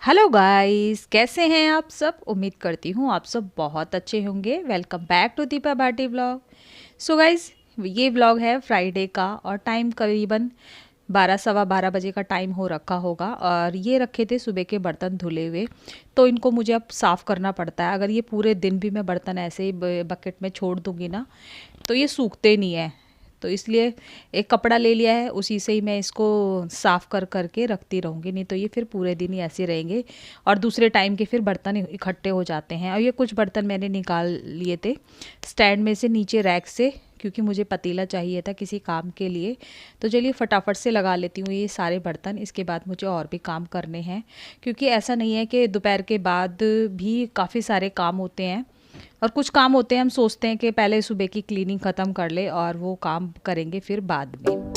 Hello guys, कैसे हैं आप सब। उम्मीद करती हूँ आप सब बहुत अच्छे होंगे। Welcome back to Deepa Bhati vlog. So guys, ये व्लॉग है फ्राइडे का और टाइम करीबन 12 सवा 12 बजे का टाइम हो रखा होगा। और ये रखे थे सुबह के बर्तन धुले हुए, तो इनको मुझे अब साफ़ करना पड़ता है। अगर ये पूरे दिन भी मैं बर्तन ऐसे ही बकेट में छोड़ दूँगी ना, तो ये सूखते नहीं है। तो इसलिए एक कपड़ा ले लिया है, उसी से ही मैं इसको साफ़ कर करके रखती रहूँगी। नहीं तो ये फिर पूरे दिन ही ऐसे रहेंगे और दूसरे टाइम के फिर बर्तन इकट्ठे हो जाते हैं। और ये कुछ बर्तन मैंने निकाल लिए थे स्टैंड में से, नीचे रैक से, क्योंकि मुझे पतीला चाहिए था किसी काम के लिए। तो चलिए फटाफट से लगा लेती हूँ ये सारे बर्तन। इसके बाद मुझे और भी काम करने हैं, क्योंकि ऐसा नहीं है कि दोपहर के बाद भी काफ़ी सारे काम होते हैं। और कुछ काम होते हैं हम सोचते हैं कि पहले सुबह की क्लीनिंग ख़त्म कर ले और वो काम करेंगे फिर बाद में।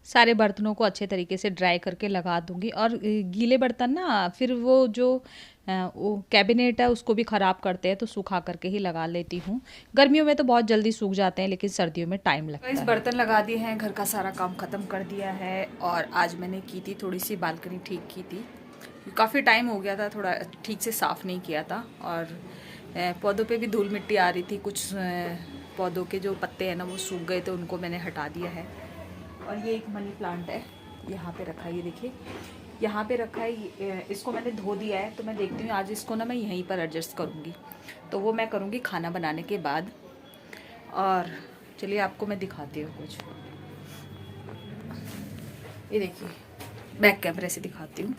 सारे बर्तनों को अच्छे तरीके से ड्राई करके लगा दूंगी। और गीले बर्तन ना फिर वो जो वो कैबिनेट है उसको भी ख़राब करते हैं, तो सुखा करके ही लगा लेती हूँ। गर्मियों में तो बहुत जल्दी सूख जाते हैं, लेकिन सर्दियों में टाइम लगता है। इस बर्तन लगा दिए हैं, घर का सारा काम ख़त्म कर दिया है। और आज मैंने की थी थोड़ी सी बालकनी ठीक की थी, काफ़ी टाइम हो गया था, थोड़ा ठीक से साफ़ नहीं किया था। और पौधों पे भी धूल मिट्टी आ रही थी, कुछ पौधों के जो पत्ते हैं ना वो सूख गए थे, उनको मैंने हटा दिया है। और ये एक मनी प्लांट है, यहाँ पे रखा है, ये देखिए यहाँ पे रखा है। इसको मैंने धो दिया है, तो मैं देखती हूँ आज इसको ना मैं यहीं पर एडजस्ट करूँगी। तो वो मैं करूँगी खाना बनाने के बाद। और चलिए आपको मैं दिखाती हूँ कुछ। ये देखिए, बैक कैमरे से दिखाती हूँ।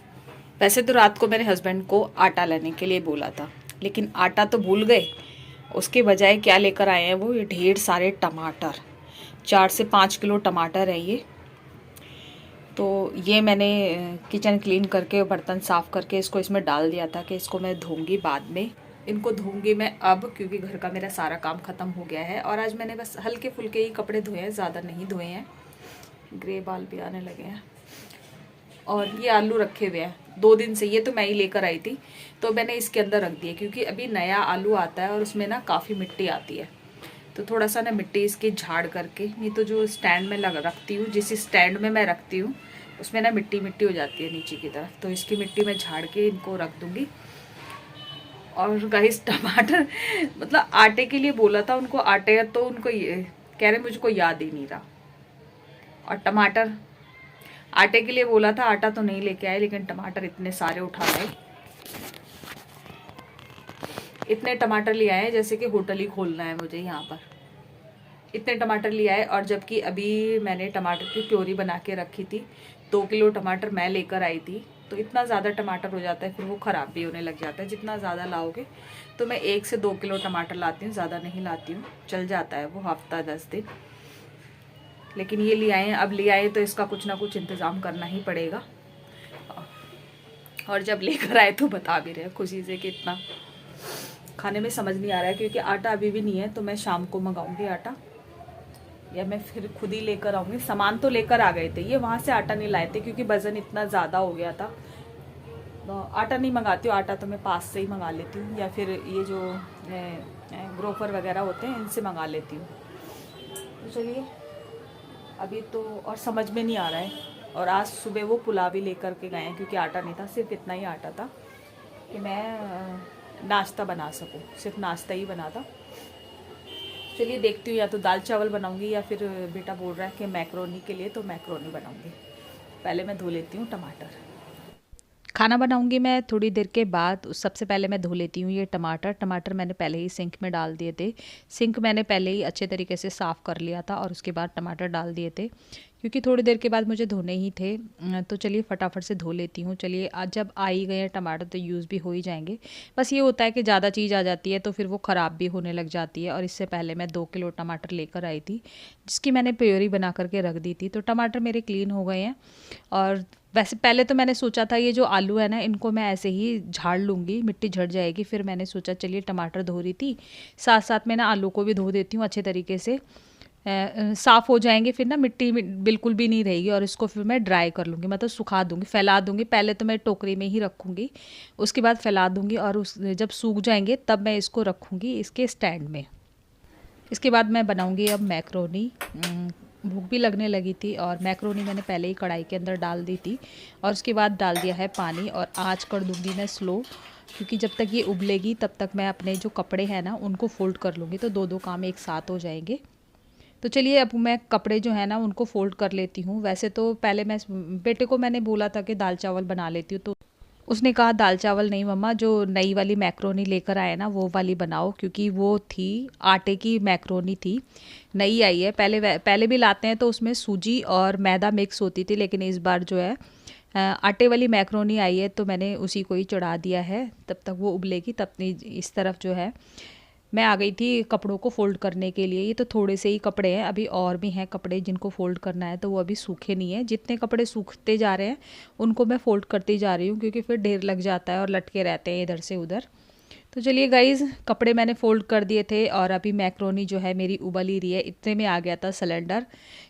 वैसे तो रात को मेरे हस्बैंड को आटा लेने के लिए बोला था, लेकिन आटा तो भूल गए। उसके बजाय क्या लेकर आए हैं वो, ये ढेर सारे टमाटर। 4 से 5 किलो टमाटर है ये। तो ये मैंने किचन क्लीन करके बर्तन साफ़ करके इसको इसमें डाल दिया था कि इसको मैं धोऊंगी बाद में। इनको धोऊंगी मैं अब, क्योंकि घर का मेरा सारा काम ख़त्म हो गया है। और आज मैंने बस हल्के फुल्के ही कपड़े धोए हैं, ज़्यादा नहीं धोए हैं। ग्रे बाल भी आने लगे हैं। और ये आलू रखे हुए हैं 2 दिन से, ये तो मैं ही लेकर आई थी, तो मैंने इसके अंदर रख दिए, क्योंकि अभी नया आलू आता है और उसमें ना काफ़ी मिट्टी आती है। तो थोड़ा सा ना मिट्टी इसकी झाड़ करके, नहीं तो जो स्टैंड में रखती हूँ, जिस स्टैंड में मैं रखती हूँ उसमें ना मिट्टी मिट्टी हो जाती है नीचे की तरफ, तो इसकी मिट्टी में झाड़ के इनको रख दूँगी। और गाइस टमाटर मतलब आटे के लिए बोला था उनको, आटे तो उनको ये कह रहे मुझको याद ही नहीं रहा। और टमाटर आटे के लिए बोला था, आटा तो नहीं लेके आए, लेकिन टमाटर इतने सारे उठा लाए। इतने टमाटर ले आए जैसे कि होटल ही खोलना है मुझे यहाँ पर। इतने टमाटर ले आए। और जबकि अभी मैंने टमाटर की प्योरी बना के रखी थी, 2 किलो टमाटर मैं लेकर आई थी। तो इतना ज़्यादा टमाटर हो जाता है, फिर वो ख़राब भी होने लग जाता है। जितना ज़्यादा लाओगे, तो मैं 1 से 2 किलो टमाटर लाती हूँ, ज़्यादा नहीं लाती हूँ, चल जाता है वो हफ्ता 10 दिन। लेकिन ये ले आए हैं, अब ले आए तो इसका कुछ ना कुछ इंतज़ाम करना ही पड़ेगा। और जब लेकर आए तो बता भी रहे खुशी से कि इतना खाने में समझ नहीं आ रहा है, क्योंकि आटा अभी भी नहीं है। तो मैं शाम को मंगाऊंगी आटा, या मैं फिर खुद ही लेकर आऊँगी। सामान तो लेकर आ गए थे, ये वहाँ से आटा नहीं लाए थे, क्योंकि वज़न इतना ज़्यादा हो गया था। तो आटा नहीं मंगाती हूँ, आटा तो मैं पास से ही मंगा लेती हूँ, या फिर ये जो ग्रोफर वगैरह होते हैं इनसे मंगा लेती हूँ। तो चलिए अभी तो और समझ में नहीं आ रहा है। और आज सुबह वो पुलाव ही लेकर के गए हैं, क्योंकि आटा नहीं था, सिर्फ इतना ही आटा था कि मैं नाश्ता बना सकूं, सिर्फ नाश्ता ही बना था। चलिए देखती हूँ, या तो दाल चावल बनाऊंगी, या फिर बेटा बोल रहा है कि मैक्रोनी के लिए, तो मैक्रोनी बनाऊंगी। पहले मैं धो लेती हूँ टमाटर। खाना बनाऊंगी मैं थोड़ी देर के बाद। सबसे पहले मैं धो लेती हूँ ये टमाटर। टमाटर मैंने पहले ही सिंक में डाल दिए थे। सिंक मैंने पहले ही अच्छे तरीके से साफ़ कर लिया था, और उसके बाद टमाटर डाल दिए थे, क्योंकि थोड़ी देर के बाद मुझे धोने ही थे। तो चलिए फटाफट से धो लेती हूँ। चलिए आज जब आ ही गए हैं टमाटर, तो यूज़ भी हो ही जाएंगे। बस ये होता है कि ज़्यादा चीज़ आ जाती है तो फिर वो ख़राब भी होने लग जाती है। और इससे पहले मैं 2 किलो टमाटर लेकर आई थी, जिसकी मैंने प्योरी बना करके रख दी थी। तो टमाटर मेरे क्लीन हो गए हैं। और वैसे पहले तो मैंने सोचा था ये जो आलू है ना, इनको मैं ऐसे ही झाड़ लूँगी, मिट्टी झड़ जाएगी। फिर मैंने सोचा चलिए टमाटर धो रही थी, साथ साथ में ना आलू को भी धो देती हूँ अच्छे तरीके से। साफ़ हो जाएंगे, फिर ना मिट्टी बिल्कुल भी नहीं रहेगी। और इसको फिर मैं ड्राई कर लूँगी, मतलब सुखा दूँगी, फैला दूँगी। पहले तो मैं टोकरी में ही रखूँगी, उसके बाद फैला दूँगी, और उस जब सूख जाएंगे तब मैं इसको रखूँगी इसके स्टैंड में। इसके बाद मैं बनाऊँगी अब मैक्रोनी। भूख भी लगने लगी थी और मैक्रोनी मैंने पहले ही कढ़ाई के अंदर डाल दी थी और उसके बाद डाल दिया है पानी और आँच कर दूँगी मैं स्लो, क्योंकि जब तक ये उबलेगी तब तक मैं अपने जो कपड़े हैं ना उनको फ़ोल्ड कर लूँगी, तो दो काम एक साथ हो जाएंगे। तो चलिए अब मैं कपड़े जो है ना उनको फ़ोल्ड कर लेती हूँ। वैसे तो पहले मैं बेटे को मैंने बोला था कि दाल चावल बना लेती हूँ, तो उसने कहा दाल चावल नहीं मम्मा, जो नई वाली मैक्रोनी लेकर आए ना वो वाली बनाओ, क्योंकि वो थी आटे की मैक्रोनी थी, नई आई है। पहले भी लाते हैं तो उसमें सूजी और मैदा मिक्स होती थी, लेकिन इस बार जो है आटे वाली मैक्रोनी आई है, तो मैंने उसी को ही चढ़ा दिया है। तब तक वो उबलेगी तब इस तरफ जो है मैं आ गई थी कपड़ों को फ़ोल्ड करने के लिए। ये तो थोड़े से ही कपड़े हैं, अभी और भी हैं कपड़े जिनको फ़ोल्ड करना है, तो वो अभी सूखे नहीं हैं। जितने कपड़े सूखते जा रहे हैं उनको मैं फ़ोल्ड करती जा रही हूँ, क्योंकि फिर ढेर लग जाता है और लटके रहते हैं इधर से उधर। तो चलिए गाइज़, कपड़े मैंने फ़ोल्ड कर दिए थे और अभी मैक्रोनी जो है मेरी उबल ही रही है। इतने में आ गया था सिलेंडर,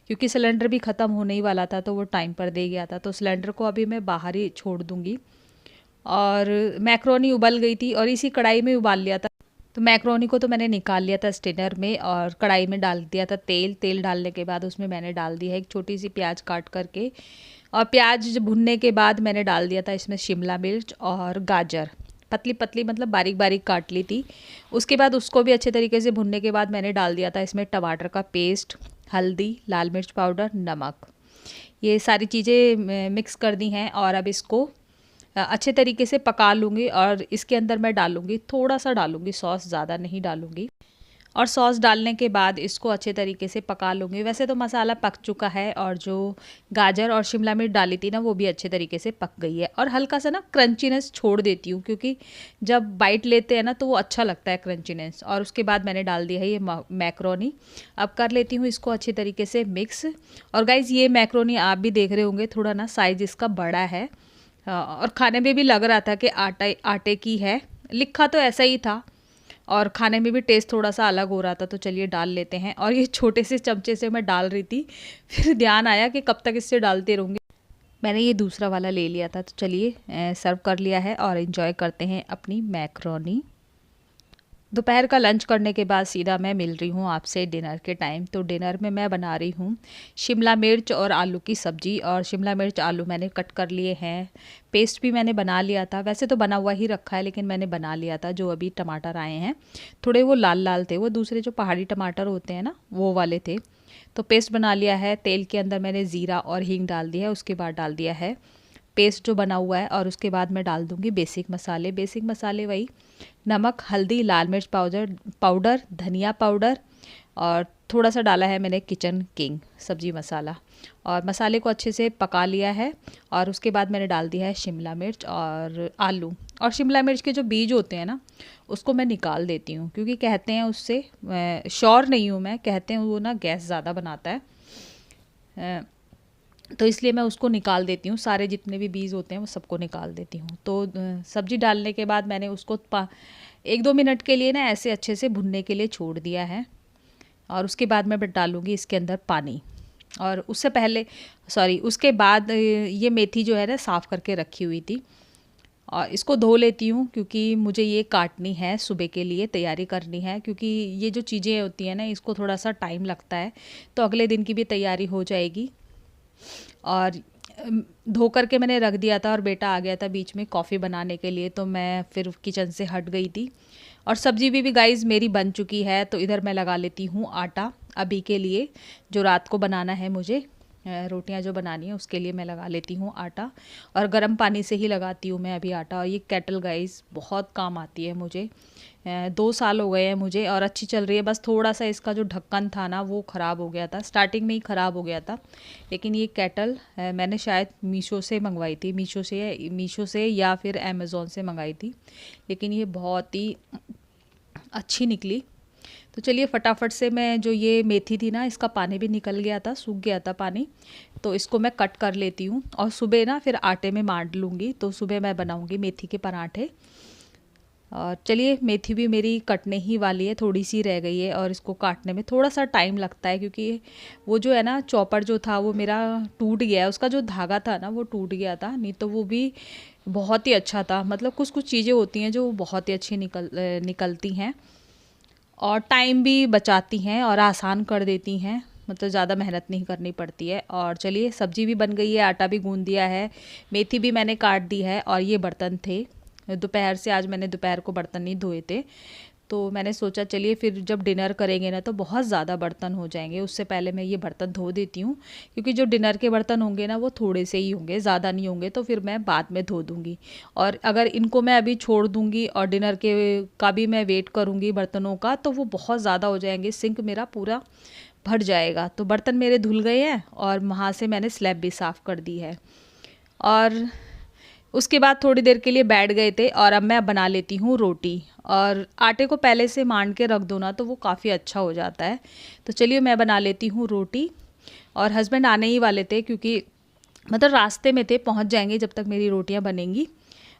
क्योंकि सिलेंडर भी ख़त्म होने ही वाला था, तो वो टाइम पर दे गया था। तो सिलेंडर को अभी मैं बाहर ही छोड़ दूँगी। और मैक्रोनी उबल गई थी और इसी कढ़ाई में उबाल लिया था। तो मैक्रोनी को तो मैंने निकाल लिया था स्टेनर में और कढ़ाई में डाल दिया था तेल डालने के बाद उसमें मैंने डाल दिया है एक छोटी सी प्याज काट करके, और प्याज जब भुनने के बाद मैंने डाल दिया था इसमें शिमला मिर्च और गाजर, पतली पतली मतलब बारीक बारीक काट ली थी। उसके बाद उसको भी अच्छे तरीके से भुनने के बाद मैंने डाल दिया था इसमें टमाटर का पेस्ट, हल्दी, लाल मिर्च पाउडर, नमक, ये सारी चीज़ें मिक्स कर दी हैं। और अब इसको अच्छे तरीके से पका लूँगी और इसके अंदर मैं डालूँगी थोड़ा सा डालूँगी सॉस, ज़्यादा नहीं डालूँगी। और सॉस डालने के बाद इसको अच्छे तरीके से पका लूँगी। वैसे तो मसाला पक चुका है और जो गाजर और शिमला मिर्च डाली थी ना वो भी अच्छे तरीके से पक गई है। और हल्का सा ना क्रंचीनेस छोड़ देती हूँ, क्योंकि जब बाइट लेते हैं ना तो वो अच्छा लगता है क्रंचीनेस। और उसके बाद मैंने डाल दिया है ये मैक्रोनी। अब कर लेती हूँ इसको अच्छे तरीके से मिक्स। और गाइज़, ये मैक्रोनी आप भी देख रहे होंगे, थोड़ा ना साइज़ इसका बड़ा है और खाने में भी लग रहा था कि आटे की है, लिखा तो ऐसा ही था और खाने में भी टेस्ट थोड़ा सा अलग हो रहा था। तो चलिए डाल लेते हैं। और ये छोटे से चमचे से मैं डाल रही थी, फिर ध्यान आया कि कब तक इससे डालते रहूँगी, मैंने ये दूसरा वाला ले लिया था। तो चलिए सर्व कर लिया है और एंजॉय करते हैं अपनी मैक्रोनी। दोपहर का लंच करने के बाद सीधा मैं मिल रही हूँ आपसे डिनर के टाइम। तो डिनर में मैं बना रही हूँ शिमला मिर्च और आलू की सब्ज़ी। और शिमला मिर्च आलू मैंने कट कर लिए हैं, पेस्ट भी मैंने बना लिया था, वैसे तो बना हुआ ही रखा है लेकिन मैंने बना लिया था। जो अभी टमाटर आए हैं थोड़े वो लाल लाल थे, वो दूसरे जो पहाड़ी टमाटर होते हैं ना वो वाले थे। तो पेस्ट बना लिया है, तेल के अंदर मैंने ज़ीरा और हींग डाल दिया है, उसके बाद डाल दिया है पेस्ट जो बना हुआ है। और उसके बाद मैं डाल दूँगी बेसिक मसाले वही नमक, हल्दी, लाल मिर्च पाउडर, धनिया पाउडर, और थोड़ा सा डाला है मैंने किचन किंग सब्जी मसाला। और मसाले को अच्छे से पका लिया है और उसके बाद मैंने डाल दिया है शिमला मिर्च और आलू। और शिमला मिर्च के जो बीज होते हैं ना उसको मैं निकाल देती हूँ, क्योंकि कहते हैं उससे, श्योर नहीं हूँ मैं, कहते हैं वो ना गैस ज़्यादा बनाता है, तो इसलिए मैं उसको निकाल देती हूँ। सारे जितने भी बीज होते हैं वो सबको निकाल देती हूँ। तो सब्ज़ी डालने के बाद मैंने उसको 1-2 मिनट के लिए ना ऐसे अच्छे से भुनने के लिए छोड़ दिया है। और उसके बाद मैं डालूँगी इसके अंदर पानी। और उसके बाद ये मेथी जो है ना साफ़ करके रखी हुई थी और इसको धो लेती हूँ, क्योंकि मुझे ये काटनी है, सुबह के लिए तैयारी करनी है। क्योंकि ये जो चीज़ें होती हैं ना इसको थोड़ा सा टाइम लगता है, तो अगले दिन की भी तैयारी हो जाएगी। और धो करके मैंने रख दिया था और बेटा आ गया था बीच में कॉफ़ी बनाने के लिए, तो मैं फिर किचन से हट गई थी। और सब्ज़ी भी गाइज़ मेरी बन चुकी है। तो इधर मैं लगा लेती हूँ आटा अभी के लिए, जो रात को बनाना है मुझे, रोटियां जो बनानी है उसके लिए मैं लगा लेती हूँ आटा। और गर्म पानी से ही लगाती हूँ मैं अभी आटा। और ये केटल गाइज़ बहुत काम आती है मुझे, 2 साल हो गए हैं मुझे और अच्छी चल रही है। बस थोड़ा सा इसका जो ढक्कन था ना वो ख़राब हो गया था, स्टार्टिंग में ही ख़राब हो गया था। लेकिन ये केटल मैंने शायद मीशो से मंगवाई थी, मीशो से या फिर अमेज़ोन से मंगाई थी, लेकिन ये बहुत ही अच्छी निकली। तो चलिए फटाफट से मैं, जो ये मेथी थी ना इसका पानी भी निकल गया था, सूख गया था पानी, तो इसको मैं कट कर लेती हूँ और सुबह ना फिर आटे में मार लूँगी। तो सुबह मैं बनाऊँगी मेथी के पराठे। और चलिए मेथी भी मेरी कटने ही वाली है, थोड़ी सी रह गई है और इसको काटने में थोड़ा सा टाइम लगता है, क्योंकि वो जो है ना चॉपर जो था वो मेरा टूट गया है, उसका जो धागा था ना वो टूट गया था, नहीं तो वो भी बहुत ही अच्छा था। मतलब कुछ कुछ चीज़ें होती हैं जो बहुत ही अच्छी निकलती हैं और टाइम भी बचाती हैं और आसान कर देती हैं। मतलब ज़्यादा मेहनत नहीं करनी पड़ती है। और चलिए सब्जी भी बन गई है, आटा भी गूँध दिया है, मेथी भी मैंने काट दी है। और ये बर्तन थे दोपहर से, आज मैंने दोपहर को बर्तन नहीं धोए थे, तो मैंने सोचा चलिए फिर जब डिनर करेंगे ना तो बहुत ज़्यादा बर्तन हो जाएंगे, उससे पहले मैं ये बर्तन धो देती हूँ। क्योंकि जो डिनर के बर्तन होंगे ना वो थोड़े से ही होंगे, ज़्यादा नहीं होंगे, तो फिर मैं बाद में धो दूँगी। और अगर इनको मैं अभी छोड़ दूँगी और डिनर के का भी मैं वेट करूँगी बर्तनों का, तो वो बहुत ज़्यादा हो जाएंगे, सिंक मेरा पूरा भर जाएगा। तो बर्तन मेरे धुल गए हैं और वहाँ से मैंने स्लैब भी साफ़ कर दी है। और उसके बाद थोड़ी देर के लिए बैठ गए थे और अब मैं बना लेती हूँ रोटी। और आटे को पहले से मांड के रख दो ना तो वो काफ़ी अच्छा हो जाता है। तो चलिए मैं बना लेती हूँ रोटी। और हस्बैंड आने ही वाले थे, क्योंकि मतलब रास्ते में थे, पहुँच जाएंगे जब तक मेरी रोटियाँ बनेंगी।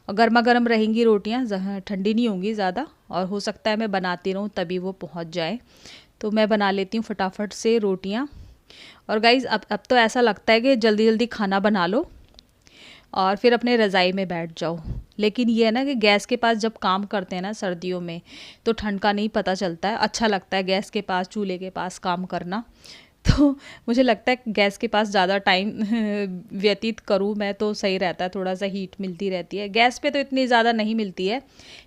और गर्मा गर्म रहेंगी रोटियाँ, ठंडी नहीं होंगी ज़्यादा, और हो सकता है मैं बनाती रहूँ तभी वो पहुँच जाए। तो मैं बना लेती हूँ फटाफट से रोटियाँ। और गाइज़ अब तो ऐसा लगता है कि जल्दी जल्दी खाना बना लो और फिर अपने रज़ाई में बैठ जाओ। लेकिन ये है ना कि गैस के पास जब काम करते हैं ना सर्दियों में, तो ठंड का नहीं पता चलता है, अच्छा लगता है गैस के पास, चूल्हे के पास काम करना। तो मुझे लगता है गैस के पास ज़्यादा टाइम व्यतीत करूँ मैं तो सही रहता है, थोड़ा सा हीट मिलती रहती है। गैस पे तो इतनी ज़्यादा नहीं मिलती है,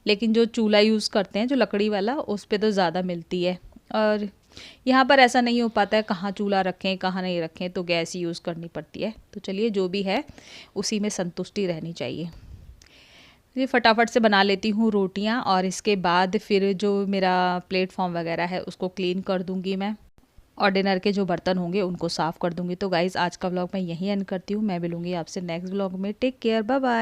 लेकिन जो चूल्हा यूज़ करते हैं जो लकड़ी वाला, उस पे तो ज़्यादा मिलती है। और यहाँ पर ऐसा नहीं हो पाता है, कहाँ चूल्हा रखें कहाँ नहीं रखें, तो गैस ही यूज़ करनी पड़ती है। तो चलिए जो भी है उसी में संतुष्टि रहनी चाहिए। ये फटाफट से बना लेती हूँ रोटियाँ, और इसके बाद फिर जो मेरा प्लेटफॉर्म वगैरह है उसको क्लीन कर दूँगी मैं, और डिनर के जो बर्तन होंगे उनको साफ़ कर दूँगी। तो गाइज़ आज का व्लॉग मैं यहीं एंड करती हूँ। मैं मिलूँगी आपसे नेक्स्ट व्लॉग में। Take care, bye bye.